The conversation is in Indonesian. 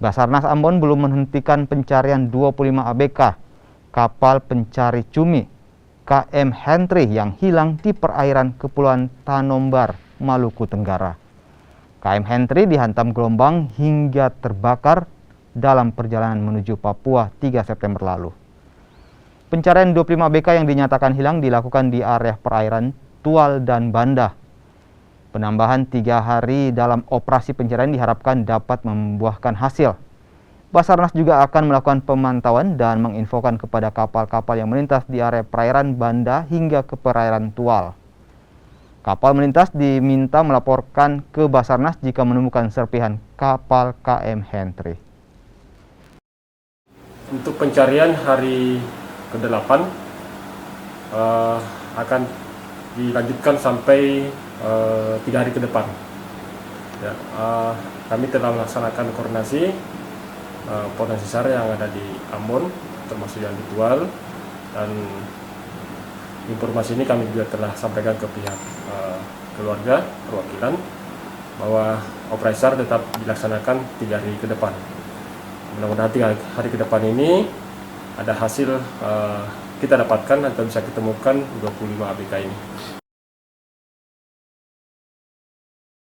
Basarnas Ambon belum menghentikan pencarian 25 ABK kapal pencari cumi KM Henry yang hilang di perairan Kepulauan Tanombar, Maluku Tenggara. KM Henry dihantam gelombang hingga terbakar dalam perjalanan menuju Papua 3 September lalu. Pencarian 25 ABK yang dinyatakan hilang dilakukan di area perairan Tual dan Banda. Penambahan 3 hari dalam operasi pencarian diharapkan dapat membuahkan hasil. Basarnas juga akan melakukan pemantauan dan menginfokan kepada kapal-kapal yang melintas di area perairan Banda hingga ke perairan Tual. Kapal melintas diminta melaporkan ke Basarnas jika menemukan serpihan kapal KM Henry. Untuk pencarian hari ke-8 akan dilanjutkan sampai 3 hari ke depan. Ya, kami telah melaksanakan koordinasi Polres Sar yang ada di Ambon, termasuk yang di Tual, dan informasi ini kami juga telah sampaikan ke pihak keluarga perwakilan bahwa operasi SAR tetap dilaksanakan 3 hari ke depan. Mudah-mudahan 3 hari ke depan ini ada hasil kita dapatkan atau bisa ditemukan 25 ABK ini.